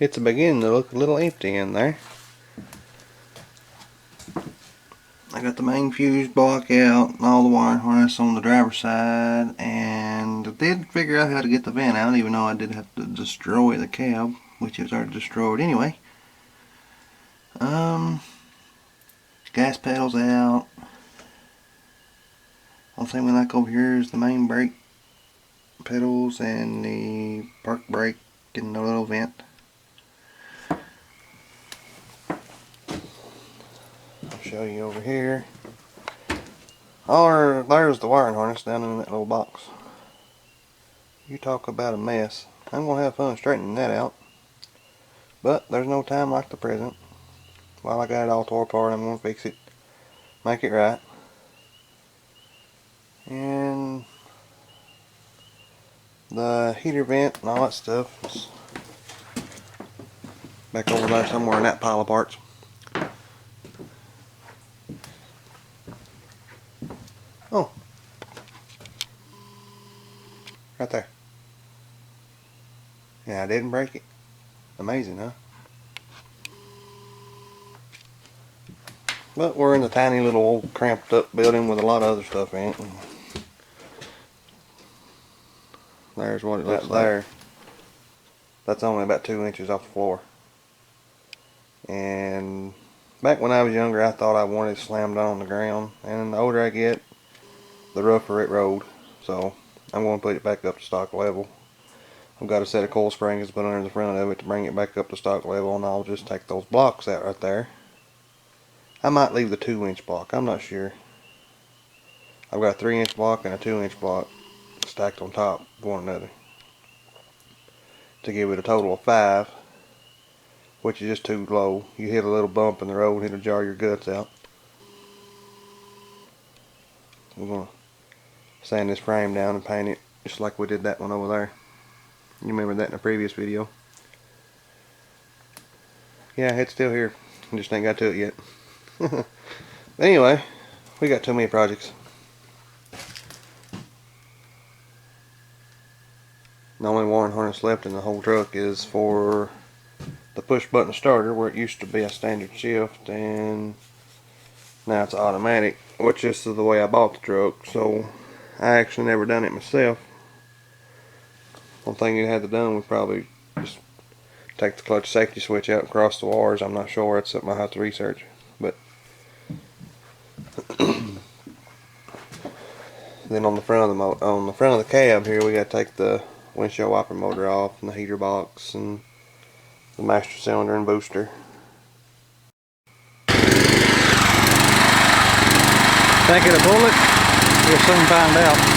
it's beginning to look a little empty in there. I got the main fuse block out and all the wiring harness on the driver's side, and I did figure out how to get the vent out, even though I did have to destroy the cab, which is already destroyed anyway. Gas pedals out. Only thing we like over here is the main brake pedals and the park brake and the little vent. I'll show you over here. There's the wiring harness down in that little box. You talk about a mess. I'm going to have fun straightening that out. But there's no time like the present. While I got it all tore apart, I'm going to fix it. Make it right. And the heater vent and all that stuff is back over there somewhere in that pile of parts. Oh. Right there. Yeah, I didn't break it. Amazing, huh? But we're in a tiny little old cramped up building with a lot of other stuff in it. There's what it looks like. There. That's only about 2 inches off the floor. And back when I was younger, I thought I wanted it slammed on the ground. And the older I get, the rougher it rolled. So I'm going to put it back up to stock level. I've got a set of coil springs to put under the front of it to bring it back up to stock level, and I'll just take those blocks out right there. I might leave the 2-inch block, I'm not sure. I've got a 3-inch block and a 2-inch block stacked on top of one another to give it a total of 5, which is just too low. You hit a little bump in the road, it'll jar your guts out. We're going to sand this frame down and paint it just like we did that one over there. You remember that in a previous video. Yeah, it's still here. I just ain't got to it yet. Anyway, we got too many projects. The only wiring harness left in the whole truck is for the push button starter, where it used to be a standard shift and now it's automatic, which is the way I bought the truck, so I actually never done it myself. One thing you had to done was probably just take the clutch safety switch out and cross the wires. I'm not sure, it's something I have to research. But then on the front of the cab here, we got to take the windshield wiper motor off and the heater box and the master cylinder and booster. Think it'll pull it? We'll soon find out.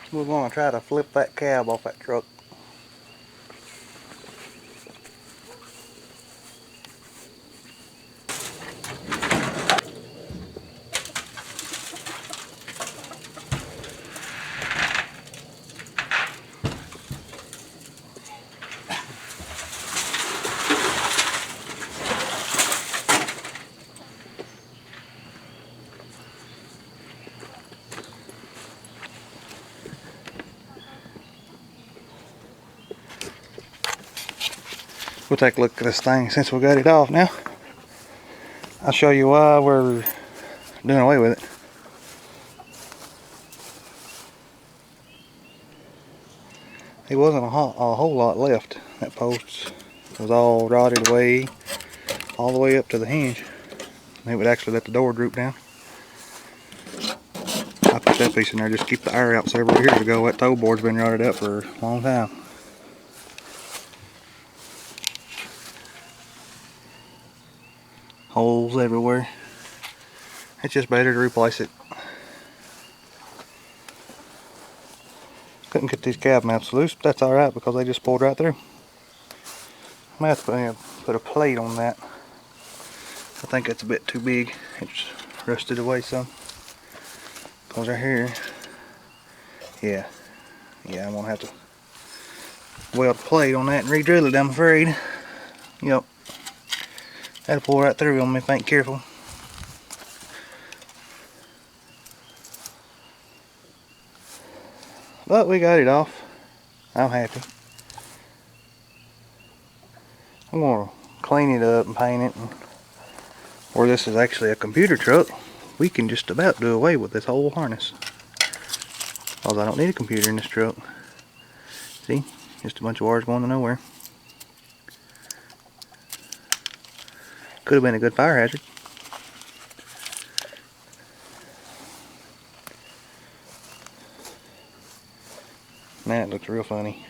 We're going to try to flip that cab off that truck. We'll take a look at this thing since we got it off now. I'll show you why we're doing away with it. There wasn't a whole lot left. That post was all rotted away, all the way up to the hinge. And it would actually let the door droop down. I put that piece in there just to keep the air out several years ago. That toe board's been rotted up for a long time. Holes everywhere. It's just better to replace it. Couldn't get these cab mounts loose, but that's alright because they just pulled right through. I might have to put a plate on that. I think that's a bit too big. It's rusted away some. Because right here, yeah, I'm gonna have to weld a plate on that and re-drill it, I'm afraid. Yep. That'll pull right through on me if I ain't careful. But we got it off. I'm happy. I'm gonna clean it up and paint it. And where this is actually a computer truck, we can just about do away with this whole harness. Because I don't need a computer in this truck. See? Just a bunch of wires going to nowhere. Could have been a good fire hazard. That looks real funny.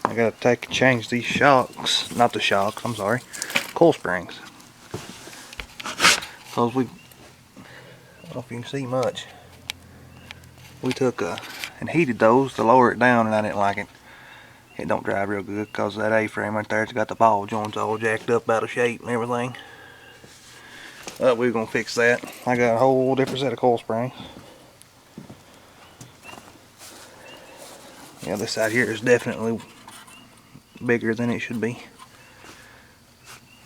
I gotta change these shocks, not the shocks, I'm sorry, coil springs. Because I don't know if you can see much. We took and heated those to lower it down, and I didn't like it. It don't drive real good because that A-frame right there, it's got the ball joints all jacked up out of shape and everything. But we're gonna fix that. I got a whole different set of coil springs. Yeah, this side here is definitely bigger than it should be.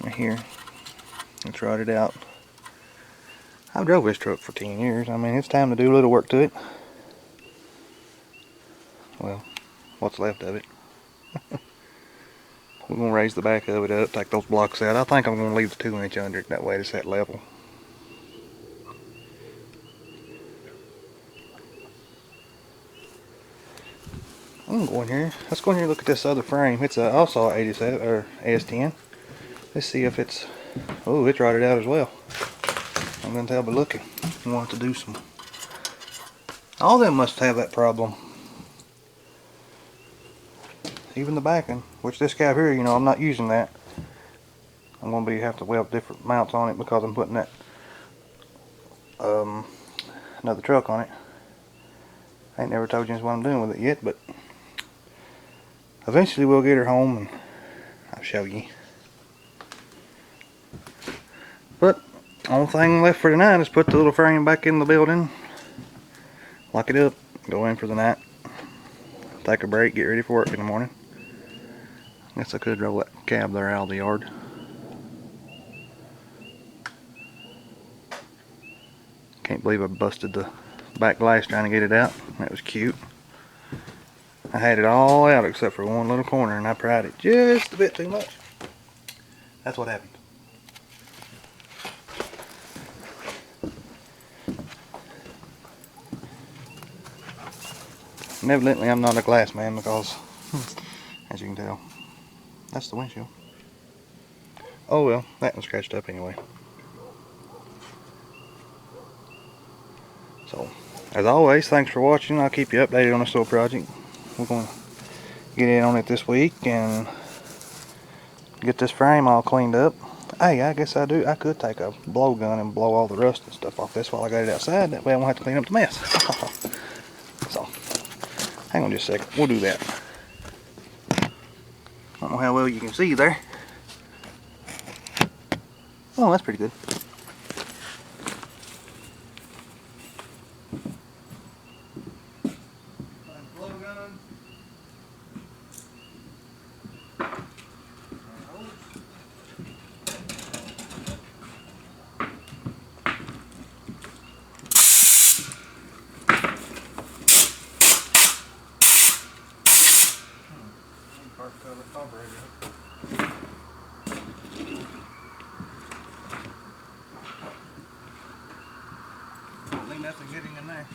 Right here, it's rotted out. I've drove this truck for 10 years. I mean, it's time to do a little work to it. Well, what's left of it. We're going to raise the back of it up, take those blocks out. I think I'm going to leave the 2-inch under it, that way it's at level. I'm going to go in here. Let's go in here and look at this other frame. It's also 87 or AS10. Let's see if it's, oh, it's rotted out as well. I'm going to tell by looking. I want to do some. All of them must have that problem. Even the backing, which this cab here, you know, I'm not using that. I'm going to have to weld different mounts on it because I'm putting that another truck on it. I ain't never told you what I'm doing with it yet, but eventually we'll get her home and I'll show you. But only thing left for tonight is put the little frame back in the building, lock it up, go in for the night, take a break, get ready for work in the morning. Guess I could roll that cab there out of the yard. Can't believe I busted the back glass trying to get it out. That was cute. I had it all out except for one little corner, and I pried it just a bit too much. That's what happened. And evidently I'm not a glass man because, as you can tell, that's the windshield. Oh well, that one's scratched up anyway. So, as always, thanks for watching. I'll keep you updated on this little project. We're going to get in on it this week and get this frame all cleaned up. Hey, I guess I could take a blowgun and blow all the rust and stuff off this while I got it outside. That way I won't have to clean up the mess. So, hang on just a second. We'll do that. I don't know how well you can see there. Oh, that's pretty good. Nothing getting in there.